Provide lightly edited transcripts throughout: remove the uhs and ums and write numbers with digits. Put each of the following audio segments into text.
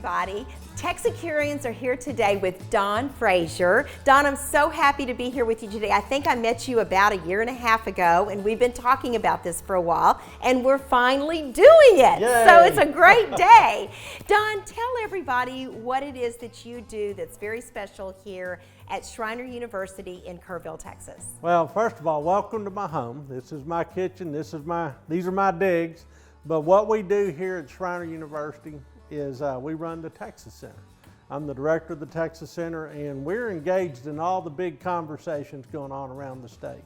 everybody. Texicurians are here today with Don Frazier. Don, I'm so happy to be here with you today. I think I met you about a year and a half ago, and we've been talking about this for a while, and we're finally doing it. Yay. So it's a great day. Don, tell everybody what it is that you do that's very special here at Schreiner University in Kerrville, Texas. Well, first of all, welcome to my home. This is my kitchen. These are my digs. But what we do here at Schreiner University is we run the Texas Center. I'm the director of the Texas Center, and we're engaged in all the big conversations going on around the state.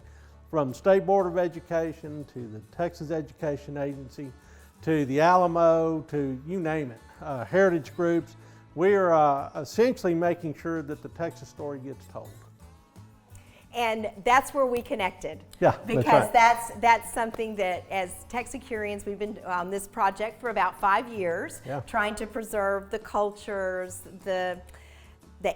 From State Board of Education to the Texas Education Agency to the Alamo to you name it, heritage groups. We're essentially making sure that the Texas story gets told. And that's where we connected. Yeah, because that's right. that's something that as Texicurians, we've been on this project for about 5 years, trying to preserve the cultures, the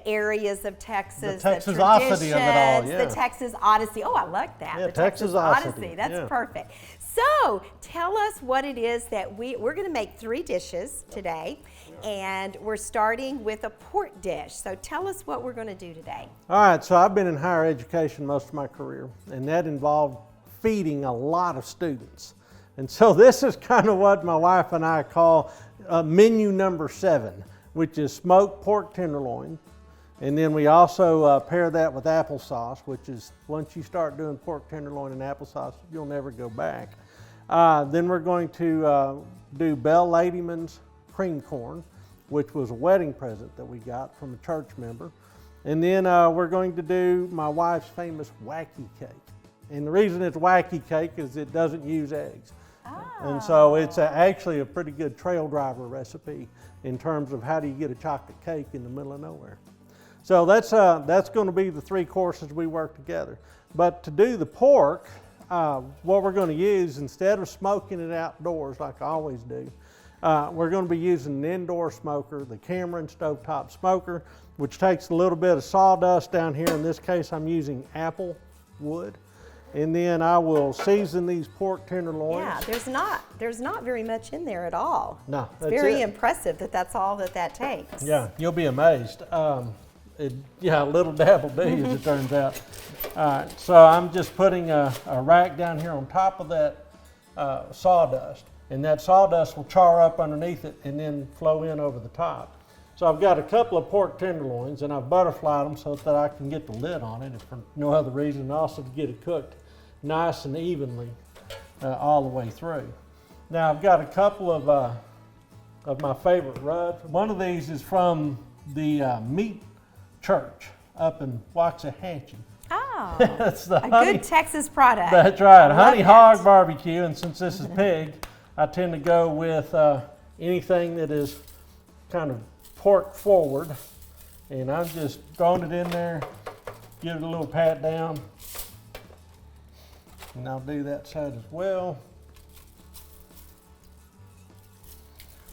areas of Texas, the Texasocity of it all, the Texas Odyssey. Oh, I like that. Yeah, the Texas Odyssey. That's perfect. So tell us what it is that we're going to make 3 dishes today, and we're starting with a pork dish. So tell us what we're going to do today. All right, so I've been in higher education most of my career, and that involved feeding a lot of students. And so this is kind of what my wife and I call menu number 7, which is smoked pork tenderloin. And then we also pair that with applesauce, which is, once you start doing pork tenderloin and applesauce, you'll never go back. Then we're going to do Belle Ladyman's cream corn, which was a wedding present that we got from a church member. And then we're going to do my wife's famous wacky cake. And the reason it's wacky cake is it doesn't use eggs. Oh. And so it's actually a pretty good trail driver recipe in terms of how do you get a chocolate cake in the middle of nowhere. So that's going to be the 3 courses we work together. But to do the pork, what we're going to use, instead of smoking it outdoors like I always do, we're going to be using an indoor smoker, the Cameron stovetop smoker, which takes a little bit of sawdust down here. In this case, I'm using apple wood. And then I will season these pork tenderloins. Yeah, there's not very much in there at all. No, it's very impressive that that's all that takes. Yeah, you'll be amazed. A little dab will do, as it turns out. So I'm just putting a rack down here on top of that sawdust, and that sawdust will char up underneath it and then flow in over the top. So I've got a couple of pork tenderloins, and I've butterflied them so that I can get the lid on it, if for no other reason, also to get it cooked nice and evenly all the way through. Now I've got a couple of my favorite rubs. One of these is from the meat church up in Waxahachie. Oh, that's the good Texas product. That's right, honey hog barbecue, and since this is pig, I tend to go with anything that is kind of pork forward, and I'm just throwing it in there, give it a little pat down, and I'll do that side as well.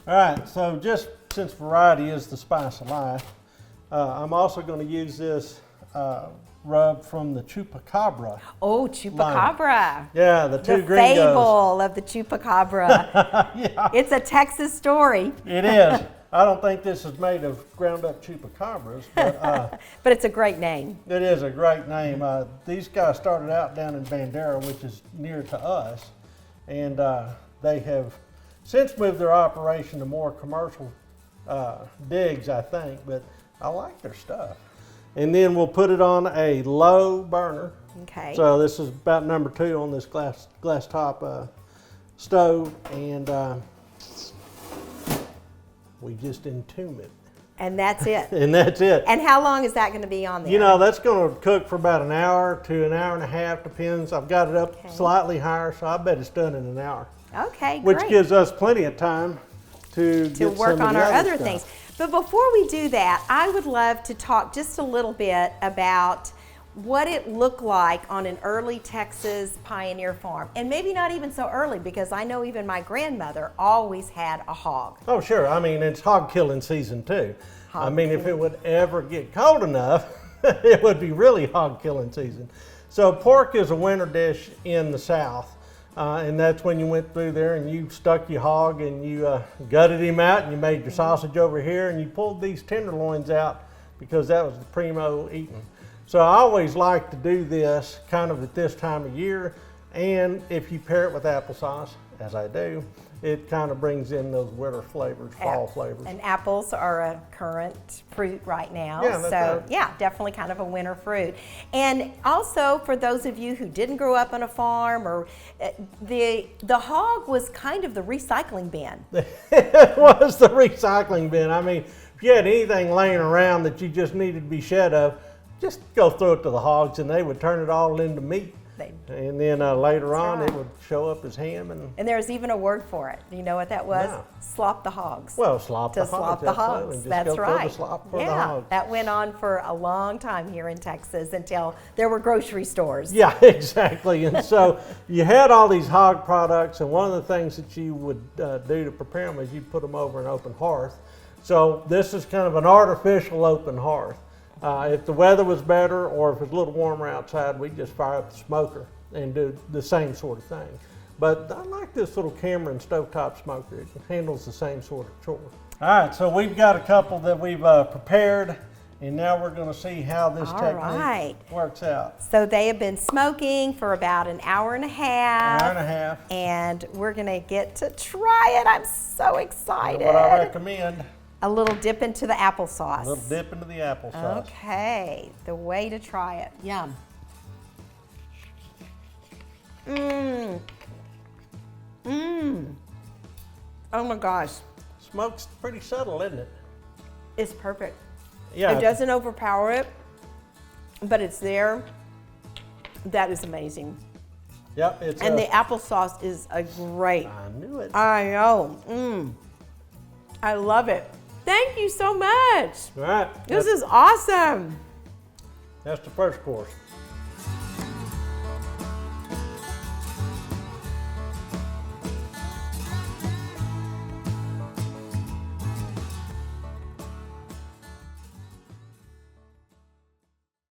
All right, so just since variety is the spice of life, I'm also going to use this rub from the chupacabra. Oh, chupacabra. Line. Yeah, the gringos. The fable of the chupacabra. Yeah. It's a Texas story. It is. I don't think this is made of ground up chupacabras, but but it's a great name. It is a great name. These guys started out down in Bandera, which is near to us, and they have since moved their operation to more commercial digs, I think, but I like their stuff. And then we'll put it on a low burner. Okay. So this is about number 2 on this glass top stove, and we just entomb it. And that's it. And that's it. And how long is that going to be on there? You know, that's going to cook for about an hour to an hour and a half, depends. I've got it up slightly higher, so I bet it's done in an hour. Okay, great. Which gives us plenty of time to get work some on of the our other stuff. things. But before we do that, I would love to talk just a little bit about what it looked like on an early Texas pioneer farm. And maybe not even so early, because I know even my grandmother always had a hog. Oh, sure. I mean, it's hog killing season too. If it would ever get cold enough, it would be really hog killing season. So pork is a winter dish in the South. And that's when you went through there and you stuck your hog and you gutted him out and you made your sausage over here and you pulled these tenderloins out because that was the primo eating. So I always like to do this kind of at this time of year, and if you pair it with applesauce, as I do, it kind of brings in those winter flavors, fall flavors. And apples are a current fruit right now. Yeah, that's so right. yeah, definitely kind of a winter fruit. And also for those of you who didn't grow up on a farm, or the hog was kind of the recycling bin. It was the recycling bin. I mean, if you had anything laying around that you just needed to be shed of, just go throw it to the hogs and they would turn it all into meat. And then later on it would show up as ham. And there's even a word for it. Do you know what that was? No. Slop the hogs. Well, slop the to hogs. slop the hogs. Just That's go right. The slop for the yeah, hogs. that went on for a long time here in Texas until there were grocery stores. Yeah, exactly. And so you had all these hog products, and one of the things that you would do to prepare them is you put them over an open hearth. So this is kind of an artificial open hearth. If the weather was better or if it's a little warmer outside, we'd just fire up the smoker and do the same sort of thing. But I like this little Cameron stovetop smoker. It handles the same sort of chore. All right, so we've got a couple that we've prepared, and now we're going to see how this technique works out. So they have been smoking for about an hour and a half. Hour and a half. And we're going to get to try it. I'm so excited. What I recommend. A little dip into the applesauce. A little dip into the applesauce. Okay, the way to try it. Yum. Mmm. Mmm. Oh my gosh. Smoke's pretty subtle, isn't it? It's perfect. Yeah. It doesn't overpower it, but it's there. That is amazing. Yep. It's and the applesauce is a great. I knew it. I know. Mmm. I love it. Thank you so much. All right. This is awesome. That's the first course.